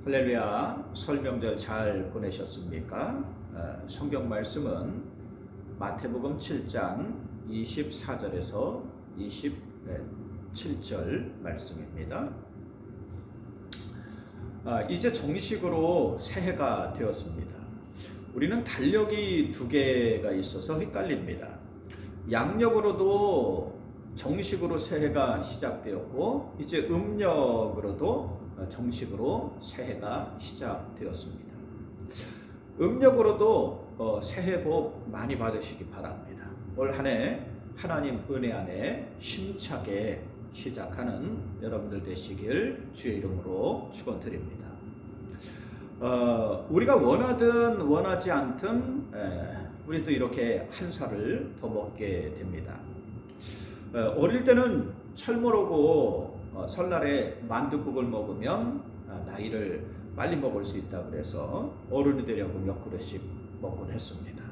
할렐루야. 설 명절 잘 보내셨습니까? 성경 말씀은 마태복음 7장 24절에서 27절 말씀입니다. 이제 정식으로 새해가 되었습니다. 우리는 달력이 두 개가 있어서 헷갈립니다. 양력으로도 정식으로 새해가 시작되었고 이제 음력으로도 정식으로 새해가 시작되었습니다. 음력으로도 새해 복 많이 받으시기 바랍니다. 올 한 해 하나님 은혜 안에 힘차게 시작하는 여러분들 되시길 주의 이름으로 축원드립니다. 우리가 원하든 원하지 않든 우리도 이렇게 한 살을 더 먹게 됩니다. 어릴 때는 철모르고 설날에 만둣국을 먹으면 나이를 빨리 먹을 수 있다 그래서 어른이 되려고 몇 그릇씩 먹곤 했습니다.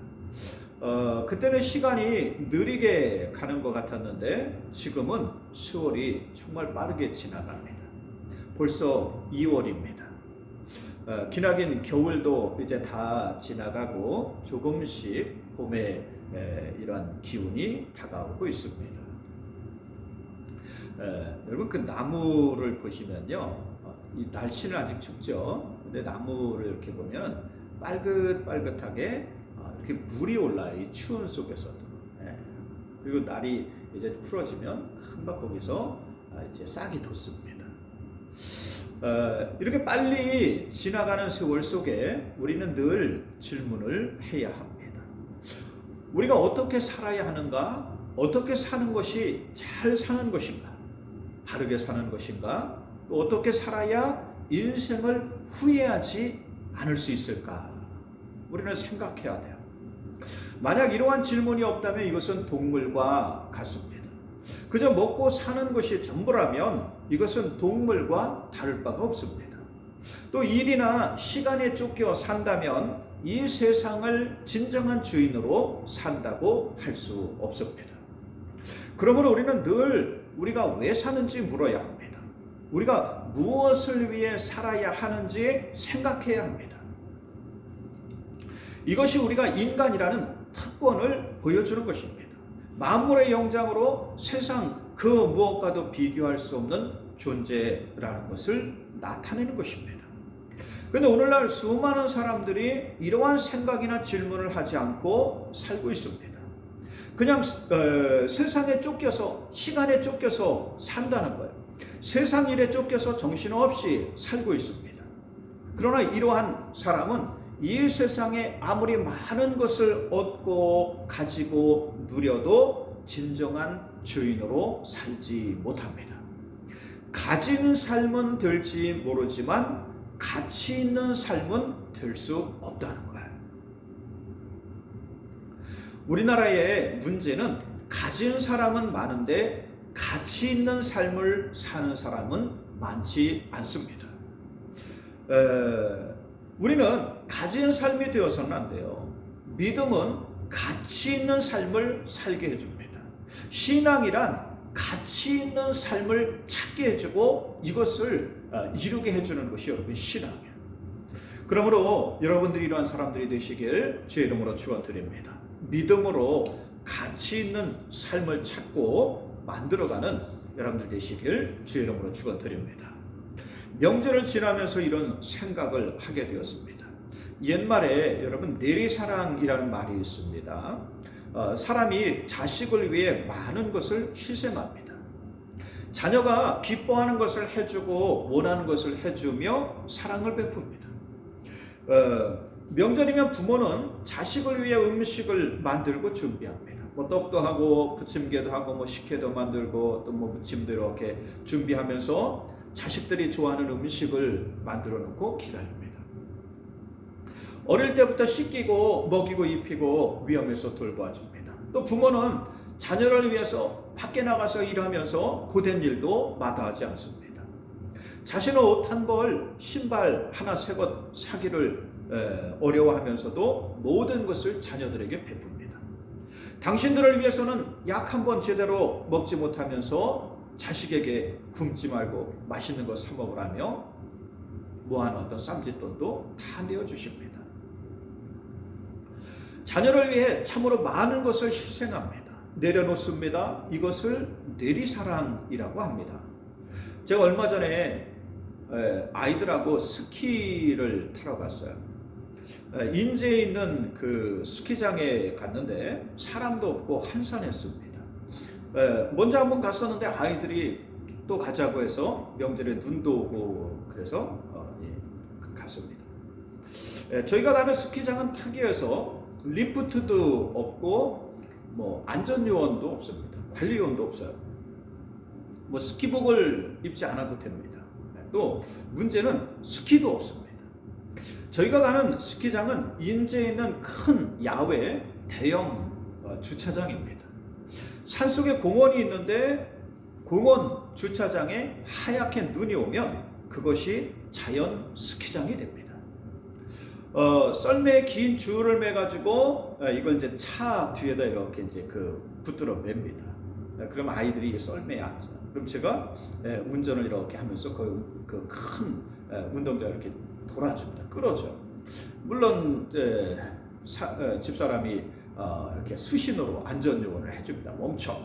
그때는 시간이 느리게 가는 것 같았는데 지금은 세월이 정말 빠르게 지나갑니다. 벌써 2월입니다. 기나긴 겨울도 이제 다 지나가고 조금씩 봄의 이런 기운이 다가오고 있습니다. 여러분 그 나무를 보시면요, 이 날씨는 아직 춥죠. 근데 나무를 이렇게 보면 빨긋빨긋하게 이렇게 물이 올라요. 이 추운 속에서도. 그리고 날이 이제 풀어지면 금방 거기서 이제 싹이 돋습니다. 이렇게 빨리 지나가는 세월 속에 우리는 늘 질문을 해야 합니다. 우리가 어떻게 살아야 하는가? 어떻게 사는 것이 잘 사는 것인가? 바르게 사는 것인가? 또 어떻게 살아야 인생을 후회하지 않을 수 있을까? 우리는 생각해야 돼요. 만약 이러한 질문이 없다면 이것은 동물과 같습니다. 그저 먹고 사는 것이 전부라면 이것은 동물과 다를 바가 없습니다. 또 일이나 시간에 쫓겨 산다면 이 세상을 진정한 주인으로 산다고 할 수 없습니다. 그러므로 우리는 늘 우리가 왜 사는지 물어야 합니다. 우리가 무엇을 위해 살아야 하는지 생각해야 합니다. 이것이 우리가 인간이라는 특권을 보여주는 것입니다. 만물의 영장으로 세상 그 무엇과도 비교할 수 없는 존재라는 것을 나타내는 것입니다. 그런데 오늘날 수많은 사람들이 이러한 생각이나 질문을 하지 않고 살고 있습니다. 그냥 세상에 쫓겨서 시간에 쫓겨서 산다는 거예요. 세상 일에 쫓겨서 정신없이 살고 있습니다. 그러나 이러한 사람은 이 세상에 아무리 많은 것을 얻고 가지고 누려도 진정한 주인으로 살지 못합니다. 가진 삶은 될지 모르지만 가치 있는 삶은 될 수 없다는 거예요. 우리나라의 문제는 가진 사람은 많은데 가치 있는 삶을 사는 사람은 많지 않습니다. 우리는 가진 삶이 되어서는 안 돼요. 믿음은 가치 있는 삶을 살게 해줍니다. 신앙이란 가치 있는 삶을 찾게 해주고 이것을 이루게 해주는 것이 여러분 신앙이에요. 그러므로 여러분들이 이러한 사람들이 되시길 주의 이름으로 축원드립니다. 믿음으로 가치 있는 삶을 찾고 만들어가는 여러분들 되시길 주의 이름으로 축원드립니다. 명절을 지나면서 이런 생각을 하게 되었습니다. 옛말에 여러분 내리사랑이라는 말이 있습니다. 사람이 자식을 위해 많은 것을 희생합니다. 자녀가 기뻐하는 것을 해주고 원하는 것을 해주며 사랑을 베풉니다. 명절이면 부모는 자식을 위해 음식을 만들고 준비합니다. 뭐 떡도 하고 부침개도 하고 뭐 식혜도 만들고 또 뭐 무침도 이렇게 준비하면서 자식들이 좋아하는 음식을 만들어 놓고 기다립니다. 어릴 때부터 씻기고 먹이고 입히고 위험에서 돌봐줍니다. 또 부모는 자녀를 위해서 밖에 나가서 일하면서 고된 일도 마다하지 않습니다. 자신의 옷 한 벌, 신발 하나 새 것 사기를 어려워하면서도 모든 것을 자녀들에게 베풉니다. 당신들을 위해서는 약 한 번 제대로 먹지 못하면서 자식에게 굶지 말고 맛있는 거 사 먹으라며 무한 어떤 쌈짓돈도 다 내어주십니다. 자녀를 위해 참으로 많은 것을 희생합니다. 내려놓습니다. 이것을 내리사랑이라고 합니다. 제가 얼마 전에 아이들하고 스키를 타러 갔어요. 인제에 있는 그 스키장에 갔는데 사람도 없고 한산했습니다. 먼저 한번 갔었는데 아이들이 또 가자고 해서 명절에 눈도 오고 그래서 갔습니다. 저희가 가는 스키장은 특이해서 리프트도 없고 뭐 안전요원도 없습니다. 관리요원도 없어요. 뭐 스키복을 입지 않아도 됩니다. 또 문제는 스키도 없습니다. 저희가 가는 스키장은 인제에 있는 큰 야외 대형 주차장입니다. 산속에 공원이 있는데 공원 주차장에 하얗게 눈이 오면 그것이 자연 스키장이 됩니다. 썰매에 긴 줄을 매가지고 이걸 이제 차 뒤에다 이렇게 이제 붙들어 맵니다. 그럼 아이들이 썰매에 앉아. 그럼 제가 운전을 이렇게 하면서 그 큰 운동장을 이렇게 돌아줍니다. 끌어줘. 물론 집사람이 이렇게 수신호로 안전요원을 해줍니다. 멈춰,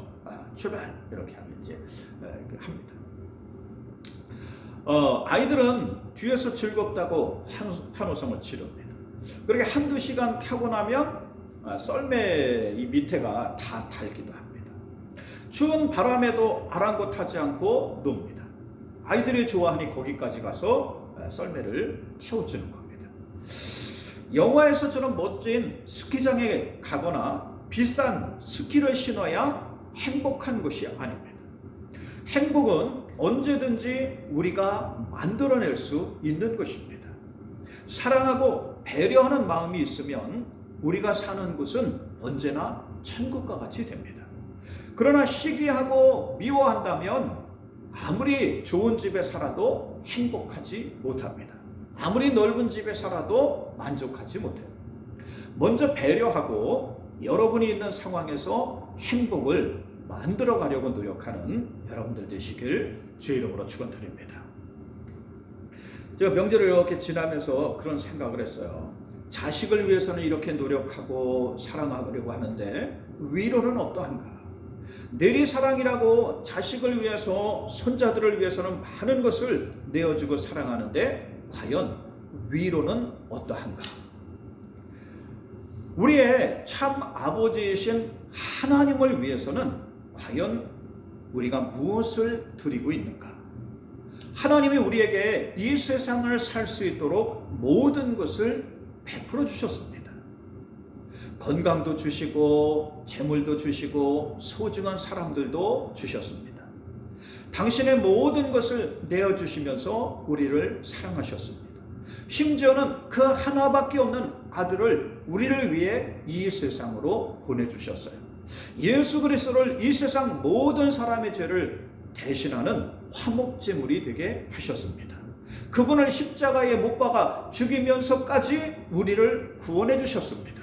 출발 이렇게 하면 이제 합니다. 아이들은 뒤에서 즐겁다고 환호성을 지릅니다. 그렇게 한두 시간 타고 나면 썰매 이 밑에가 다 닳기도 합니다. 추운 바람에도 아랑곳하지 않고 놉니다. 아이들이 좋아하니 거기까지 가서 썰매를 태워주는 겁니다. 영화에서처럼 멋진 스키장에 가거나 비싼 스키를 신어야 행복한 것이 아닙니다. 행복은 언제든지 우리가 만들어낼 수 있는 것입니다. 사랑하고 배려하는 마음이 있으면 우리가 사는 곳은 언제나 천국과 같이 됩니다. 그러나 시기하고 미워한다면 아무리 좋은 집에 살아도 행복하지 못합니다. 아무리 넓은 집에 살아도 만족하지 못해요. 먼저 배려하고 여러분이 있는 상황에서 행복을 만들어 가려고 노력하는 여러분들 되시길 주의 이름으로 축원드립니다. 제가 명절을 이렇게 지나면서 그런 생각을 했어요. 자식을 위해서는 이렇게 노력하고 사랑하려고 하는데 위로는 어떠한가? 내리사랑이라고 자식을 위해서 손자들을 위해서는 많은 것을 내어주고 사랑하는데 과연 위로는 어떠한가? 우리의 참 아버지이신 하나님을 위해서는 과연 우리가 무엇을 드리고 있는가? 하나님이 우리에게 이 세상을 살 수 있도록 모든 것을 베풀어 주셨습니다. 건강도 주시고 재물도 주시고 소중한 사람들도 주셨습니다. 당신의 모든 것을 내어주시면서 우리를 사랑하셨습니다. 심지어는 그 하나밖에 없는 아들을 우리를 위해 이 세상으로 보내주셨어요. 예수 그리스도를 이 세상 모든 사람의 죄를 대신하는 화목제물이 되게 하셨습니다. 그분을 십자가에 못 박아 죽이면서까지 우리를 구원해 주셨습니다.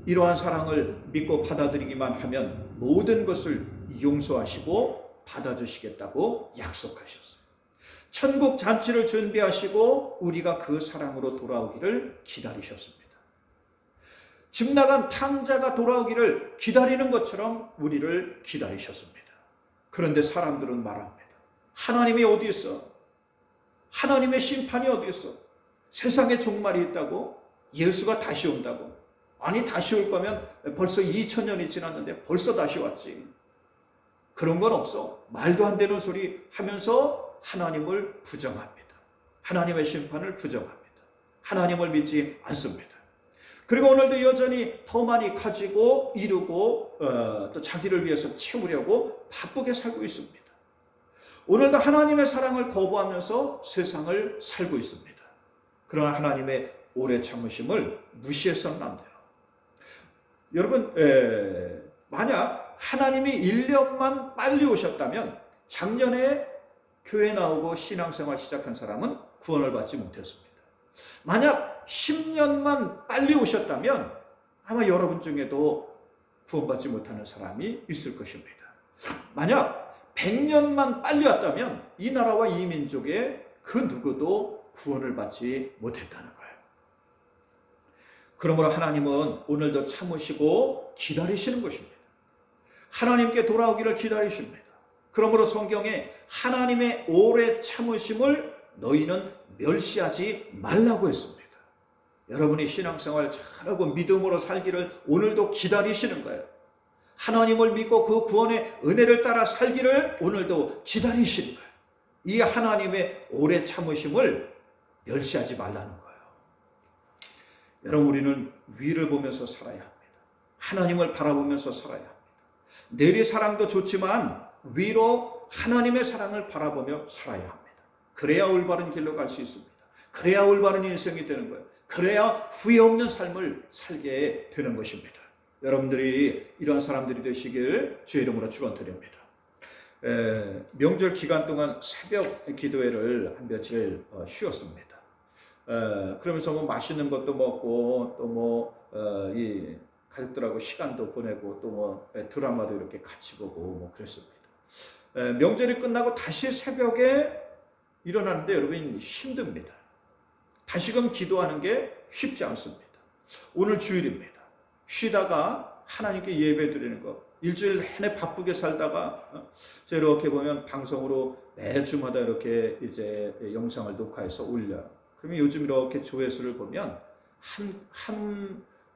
이러한 사랑을 믿고 받아들이기만 하면 모든 것을 용서하시고 받아주시겠다고 약속하셨어요. 천국 잔치를 준비하시고 우리가 그 사랑으로 돌아오기를 기다리셨습니다. 집 나간 탕자가 돌아오기를 기다리는 것처럼 우리를 기다리셨습니다. 그런데 사람들은 말합니다. 하나님이 어디 있어? 하나님의 심판이 어디 있어? 세상에 종말이 있다고? 예수가 다시 온다고? 아니 다시 올 거면 벌써 2000년이 지났는데 벌써 다시 왔지. 그런 건 없어. 말도 안 되는 소리 하면서 하나님을 부정합니다. 하나님의 심판을 부정합니다. 하나님을 믿지 않습니다. 그리고 오늘도 여전히 더 많이 가지고 이루고 또 자기를 위해서 채우려고 바쁘게 살고 있습니다. 오늘도 하나님의 사랑을 거부하면서 세상을 살고 있습니다. 그러나 하나님의 오래 참으심을 무시해서는 안 돼요. 여러분, 만약 하나님이 1년만 빨리 오셨다면 작년에 교회 나오고 신앙생활 시작한 사람은 구원을 받지 못했습니다. 만약 10년만 빨리 오셨다면 아마 여러분 중에도 구원받지 못하는 사람이 있을 것입니다. 만약 100년만 빨리 왔다면 이 나라와 이 민족의 그 누구도 구원을 받지 못했다는 거예요. 그러므로 하나님은 오늘도 참으시고 기다리시는 것입니다. 하나님께 돌아오기를 기다리십니다. 그러므로 성경에 하나님의 오래 참으심을 너희는 멸시하지 말라고 했습니다. 여러분이 신앙생활 잘하고 믿음으로 살기를 오늘도 기다리시는 거예요. 하나님을 믿고 그 구원의 은혜를 따라 살기를 오늘도 기다리시는 거예요. 이 하나님의 오래 참으심을 멸시하지 말라는 거예요. 여러분, 우리는 위를 보면서 살아야 합니다. 하나님을 바라보면서 살아야 합니다. 내리 사랑도 좋지만 위로 하나님의 사랑을 바라보며 살아야 합니다. 그래야 올바른 길로 갈 수 있습니다. 그래야 올바른 인생이 되는 거예요. 그래야 후회 없는 삶을 살게 되는 것입니다. 여러분들이 이런 사람들이 되시길 주의 이름으로 축원드립니다. 명절 기간 동안 새벽 기도회를 한 며칠 쉬었습니다. 그러면서 뭐 맛있는 것도 먹고 또 이 가족들하고 시간도 보내고 또 뭐 드라마도 이렇게 같이 보고 뭐 그랬습니다. 명절이 끝나고 다시 새벽에 일어나는데 여러분 힘듭니다. 다시금 기도하는 게 쉽지 않습니다. 오늘 주일입니다. 쉬다가 하나님께 예배 드리는 것, 일주일 내내 바쁘게 살다가 이렇게 보면 방송으로 매주마다 이렇게 이제 영상을 녹화해서 올려요. 그러면 요즘 이렇게 조회수를 보면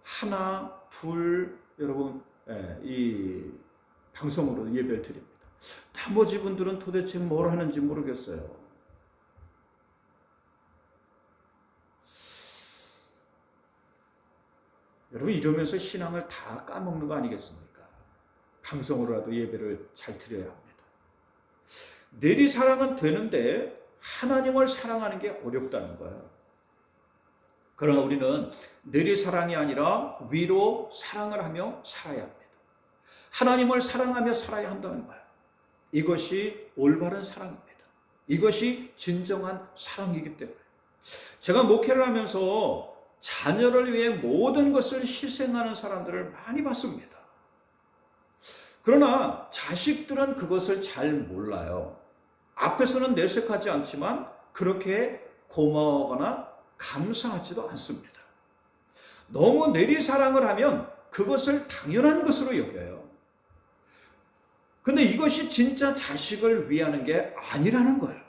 하나, 둘 여러분 이 방송으로 예배를 드립니다. 나머지 분들은 도대체 뭘 하는지 모르겠어요. 여러분 이러면서 신앙을 다 까먹는 거 아니겠습니까? 방송으로라도 예배를 잘 드려야 합니다. 내리 사랑은 되는데 하나님을 사랑하는 게 어렵다는 거예요. 그러나 우리는 내리 사랑이 아니라 위로 사랑을 하며 살아야 합니다. 하나님을 사랑하며 살아야 한다는 거예요. 이것이 올바른 사랑입니다. 이것이 진정한 사랑이기 때문에 제가 목회를 하면서 자녀를 위해 모든 것을 희생하는 사람들을 많이 봤습니다. 그러나 자식들은 그것을 잘 몰라요. 앞에서는 내색하지 않지만 그렇게 고마워하거나 감사하지도 않습니다. 너무 내리사랑을 하면 그것을 당연한 것으로 여겨요. 근데 이것이 진짜 자식을 위하는 게 아니라는 거예요.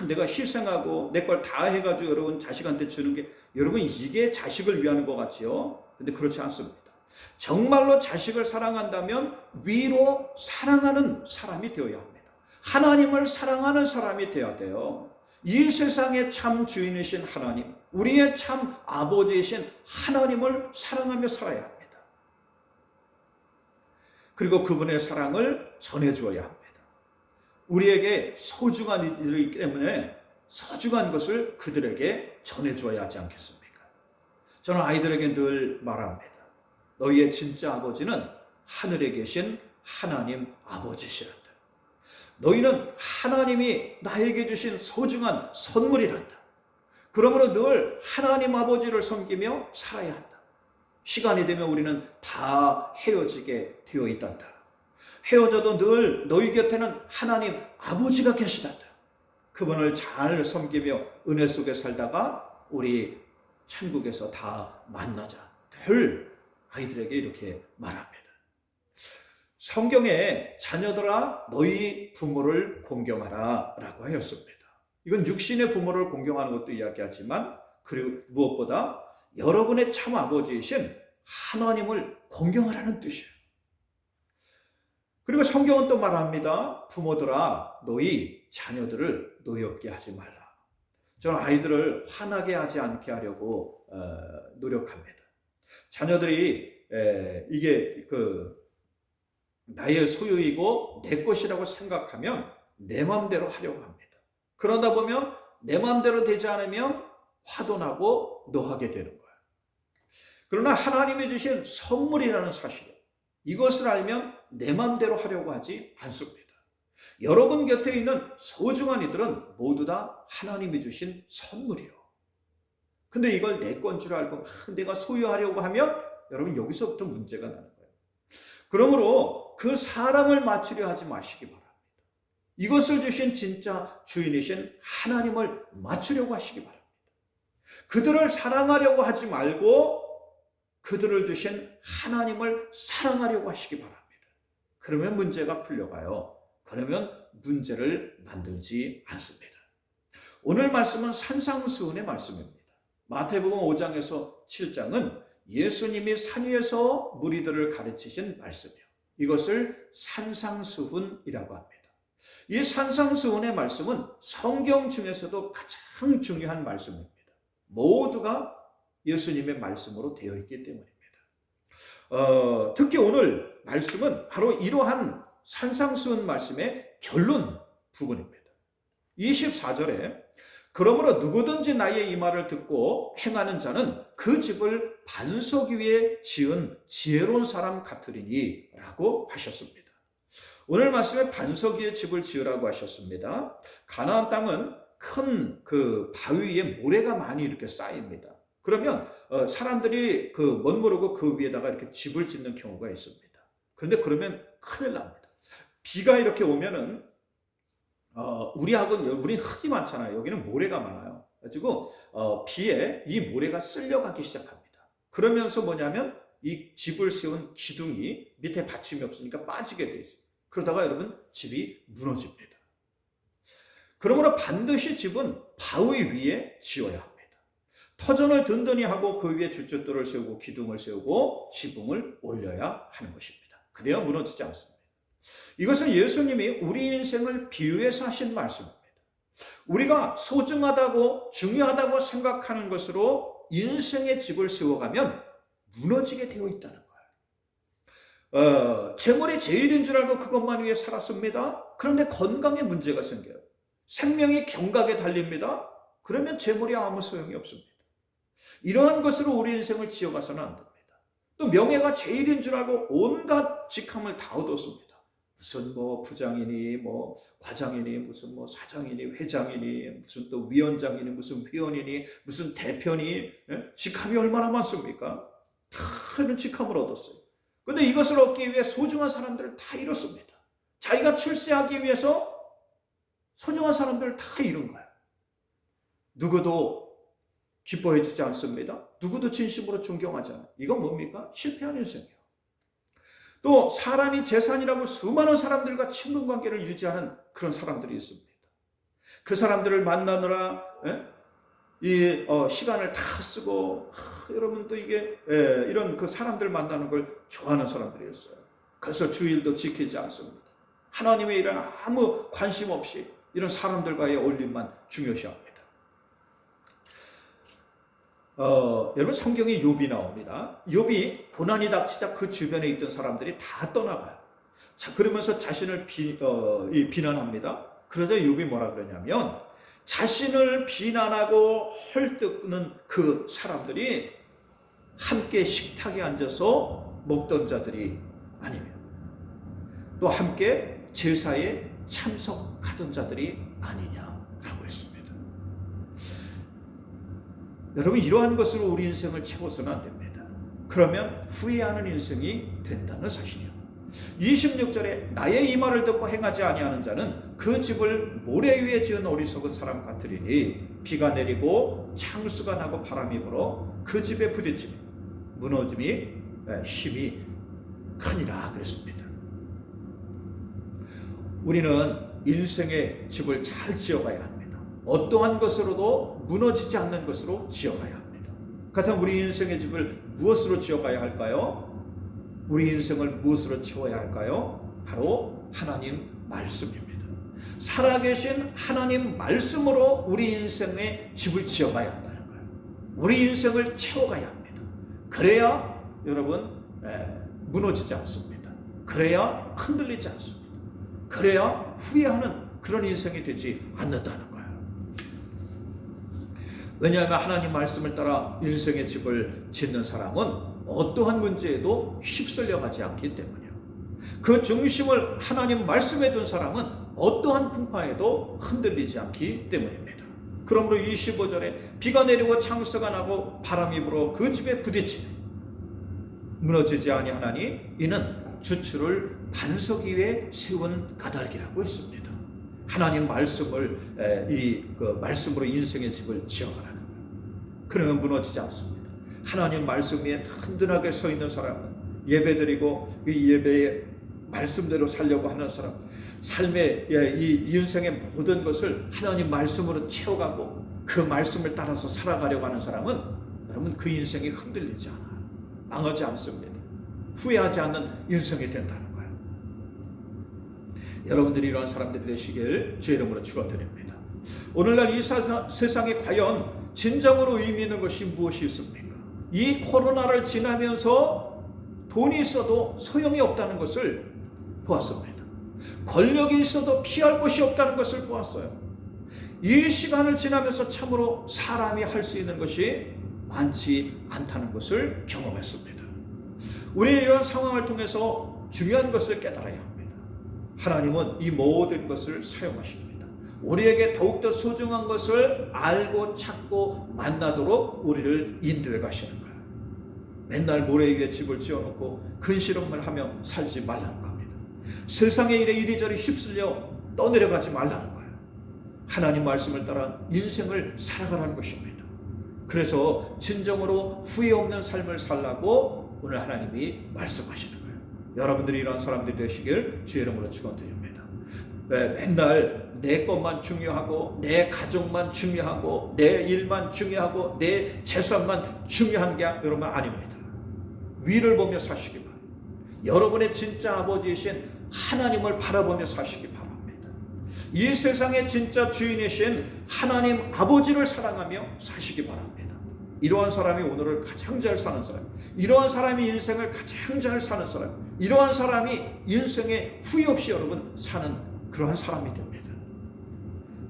내가 희생하고 내 걸 다 해가지고 여러분 자식한테 주는 게 여러분 이게 자식을 위하는 것 같지요? 근데 그렇지 않습니다. 정말로 자식을 사랑한다면 위로 사랑하는 사람이 되어야 합니다. 하나님을 사랑하는 사람이 되어야 돼요. 이 세상의 참 주인이신 하나님, 우리의 참 아버지이신 하나님을 사랑하며 살아야 합니다. 그리고 그분의 사랑을 전해주어야 합니다. 우리에게 소중한 일이기 때문에 소중한 것을 그들에게 전해주어야 하지 않겠습니까? 저는 아이들에게 늘 말합니다. 너희의 진짜 아버지는 하늘에 계신 하나님 아버지시란다. 너희는 하나님이 나에게 주신 소중한 선물이란다. 그러므로 늘 하나님 아버지를 섬기며 살아야 한다. 시간이 되면 우리는 다 헤어지게 되어 있단다. 헤어져도 늘 너희 곁에는 하나님 아버지가 계시단다. 그분을 잘 섬기며 은혜 속에 살다가 우리 천국에서 다 만나자. 늘 아이들에게 이렇게 말합니다. 성경에 자녀들아 너희 부모를 공경하라 라고 하였습니다. 이건 육신의 부모를 공경하는 것도 이야기하지만 그리고 무엇보다 여러분의 참 아버지이신 하나님을 공경하라는 뜻이에요. 그리고 성경은 또 말합니다. 부모들아 너희 자녀들을 노엽게 하지 말라. 저는 아이들을 화나게 하지 않게 하려고 노력합니다. 자녀들이 이게 나의 소유이고 내 것이라고 생각하면 내 마음대로 하려고 합니다. 그러다 보면 내 마음대로 되지 않으면 화도 나고 노하게 되는 거예요. 그러나 하나님이 주신 선물이라는 사실, 이것을 알면 내 마음대로 하려고 하지 않습니다. 여러분 곁에 있는 소중한 이들은 모두 다 하나님이 주신 선물이요. 근데 이걸 내 건 줄 알고 내가 소유하려고 하면 여러분 여기서부터 문제가 나는 거예요. 그러므로 그 사람을 맞추려 하지 마시기 바랍니다. 이것을 주신 진짜 주인이신 하나님을 맞추려고 하시기 바랍니다. 그들을 사랑하려고 하지 말고 그들을 주신 하나님을 사랑하려고 하시기 바랍니다. 그러면 문제가 풀려가요. 그러면 문제를 만들지 않습니다. 오늘 말씀은 산상수훈의 말씀입니다. 마태복음 5장에서 7장은 예수님이 산 위에서 무리들을 가르치신 말씀이요. 이것을 산상수훈이라고 합니다. 이 산상수훈의 말씀은 성경 중에서도 가장 중요한 말씀입니다. 모두가 예수님의 말씀으로 되어 있기 때문입니다. 특히 오늘 말씀은 바로 이러한 산상수훈 말씀의 결론 부분입니다. 24절에 그러므로 누구든지 나의 이 말을 듣고 행하는 자는 그 집을 반석 위에 지은 지혜로운 사람 같으리니 라고 하셨습니다. 오늘 말씀에 반석 위에 집을 지으라고 하셨습니다. 가나안 땅은 큰 그 바위 위에 모래가 많이 이렇게 쌓입니다. 그러면 사람들이 멋모르고 그 위에다가 이렇게 집을 짓는 경우가 있습니다. 그런데 그러면 큰일 납니다. 비가 이렇게 오면은 우리는 흙이 많잖아요. 여기는 모래가 많아요. 가지고 비에 이 모래가 쓸려가기 시작합니다. 그러면서 뭐냐면 이 집을 세운 기둥이 밑에 받침이 없으니까 빠지게 돼 있어요. 그러다가 여러분 집이 무너집니다. 그러므로 반드시 집은 바위 위에 지어야 합니다. 터전을 든든히 하고 그 위에 주춧돌을 세우고 기둥을 세우고 지붕을 올려야 하는 것입니다. 그래야 무너지지 않습니다. 이것은 예수님이 우리 인생을 비유해서 하신 말씀입니다. 우리가 소중하다고 중요하다고 생각하는 것으로 인생의 집을 세워가면 무너지게 되어 있다는 거예요. 재물이 제일인 줄 알고 그것만 위해 살았습니다. 그런데 건강에 문제가 생겨요. 생명이 경각에 달립니다. 그러면 재물이 아무 소용이 없습니다. 이러한 것으로 우리 인생을 지어가서는 안 됩니다. 또 명예가 제일인 줄 알고 온갖 직함을 다 얻었습니다. 무슨 부장이니 과장이니 무슨 사장이니 회장이니 무슨 또 위원장이니 무슨 회원이니 무슨 대표니 직함이 얼마나 많습니까? 다 이런 직함을 얻었어요. 그런데 이것을 얻기 위해 소중한 사람들을 다 잃었습니다. 자기가 출세하기 위해서 소중한 사람들을 다 잃은 거예요. 누구도 기뻐해 주지 않습니다. 누구도 진심으로 존경하지 않아요. 이건 뭡니까? 실패한 인생이에요. 또 사람이 재산이라고 수많은 사람들과 친분 관계를 유지하는 그런 사람들이 있습니다. 그 사람들을 만나느라 시간을 다 쓰고 여러분 또 이게 이런 그 사람들 만나는 걸 좋아하는 사람들이었어요. 그래서 주일도 지키지 않습니다. 하나님의 일은 아무 관심 없이 이런 사람들과의 어울림만 중요시합니다. 여러분 성경에 욥이 나옵니다. 욥이 고난이 닥치자 그 주변에 있던 사람들이 다 떠나가요. 자, 그러면서 자신을 비난합니다. 그러자 욥이 뭐라 그러냐면 자신을 비난하고 헐뜯는 그 사람들이 함께 식탁에 앉아서 먹던 자들이 아니며 또 함께 제사에 참석하던 자들이 아니냐라고 했습니다. 여러분 이러한 것으로 우리 인생을 채워서는 안 됩니다. 그러면 후회하는 인생이 된다는 사실이요. 26절에 나의 이 말을 듣고 행하지 아니하는 자는 그 집을 모래 위에 지은 어리석은 사람 같으리니 비가 내리고 창수가 나고 바람이 불어 그 집에 부딪히며 무너짐이 심히 크니라 그랬습니다. 우리는 인생의 집을 잘 지어가야 합니다. 어떠한 것으로도 무너지지 않는 것으로 지어가야 합니다. 그렇다면 우리 인생의 집을 무엇으로 지어가야 할까요? 우리 인생을 무엇으로 채워야 할까요? 바로 하나님 말씀입니다. 살아계신 하나님 말씀으로 우리 인생의 집을 지어가야 한다는 거예요. 우리 인생을 채워가야 합니다. 그래야 여러분 무너지지 않습니다. 그래야 흔들리지 않습니다. 그래야 후회하는 그런 인생이 되지 않는다는 거예요. 왜냐하면 하나님 말씀을 따라 인생의 집을 짓는 사람은 어떠한 문제에도 휩쓸려가지 않기 때문이에요. 그 중심을 하나님 말씀에 둔 사람은 어떠한 풍파에도 흔들리지 않기 때문입니다. 그러므로 25절에 비가 내리고 창수가 나고 바람이 불어 그 집에 부딪히며 무너지지 아니하나니 이는 주추를 반석 위에 세운 까닭이라고 했습니다. 하나님 말씀을 그 말씀으로 인생의 집을 지어가라는 거예요. 그러면 무너지지 않습니다. 하나님 말씀 위에 든든하게 서 있는 사람은 예배드리고 이 예배의 말씀대로 살려고 하는 사람, 삶의 이 인생의 모든 것을 하나님 말씀으로 채워가고 그 말씀을 따라서 살아가려고 하는 사람은 여러분 그 인생이 흔들리지 않아요. 망하지 않습니다. 후회하지 않는 인생이 된다는 거예요. 여러분들이 이러한 사람들이 되시길 주의 이름으로 축원드립니다. 오늘날 이 세상에 과연 진정으로 의미 있는 것이 무엇이 있습니까? 이 코로나를 지나면서 돈이 있어도 소용이 없다는 것을 보았습니다. 권력이 있어도 피할 곳이 없다는 것을 보았어요. 이 시간을 지나면서 참으로 사람이 할 수 있는 것이 많지 않다는 것을 경험했습니다. 우리 이런 상황을 통해서 중요한 것을 깨달아야 합니다. 하나님은 이 모든 것을 사용하십니다. 우리에게 더욱더 소중한 것을 알고 찾고 만나도록 우리를 인도해 가시는 거예요. 맨날 모래 위에 집을 지어놓고 근시름을 하며 살지 말라는 겁니다. 세상의 일에 이리저리 휩쓸려 떠내려가지 말라는 거예요. 하나님 말씀을 따라 인생을 살아가라는 것입니다. 그래서 진정으로 후회 없는 삶을 살라고 오늘 하나님이 말씀하시는 거예요. 여러분들이 이런 사람들이 되시길 주의 이름으로 축원드립니다. 맨날 내 것만 중요하고 내 가족만 중요하고 내 일만 중요하고 내 재산만 중요한 게 여러분 아닙니다. 위를 보며 사시기 바랍니다. 여러분의 진짜 아버지이신 하나님을 바라보며 사시기 바랍니다. 이 세상의 진짜 주인이신 하나님 아버지를 사랑하며 사시기 바랍니다. 이러한 사람이 오늘을 가장 잘 사는 사람, 이러한 사람이 인생을 가장 잘 사는 사람, 이러한 사람이 인생에 후회 없이 여러분 사는 그러한 사람이 됩니다.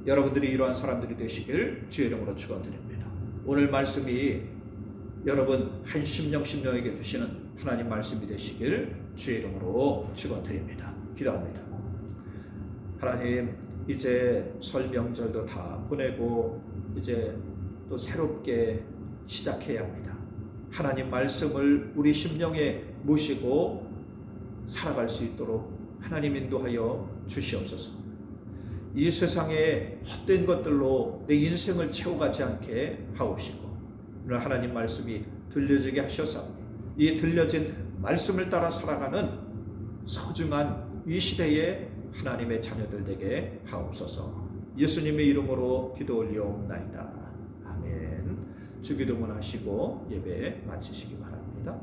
여러분들이 이러한 사람들이 되시길 주의 이름으로 축원드립니다. 오늘 말씀이 여러분 한 심령에게 주시는 하나님 말씀이 되시길 주의 이름으로 축원드립니다. 기도합니다. 하나님, 이제 설 명절도 다 보내고 이제 또 새롭게 시작해야 합니다. 하나님 말씀을 우리 심령에 모시고 살아갈 수 있도록 하나님 인도하여 주시옵소서. 이 세상에 헛된 것들로 내 인생을 채워가지 않게 하옵시고 오늘 하나님 말씀이 들려지게 하셔서 이 들려진 말씀을 따라 살아가는 소중한 이 시대에 하나님의 자녀들 되게 하옵소서. 예수님의 이름으로 기도 올려옵나이다. 아멘. 주기도문 하시고 예배 마치시기 바랍니다.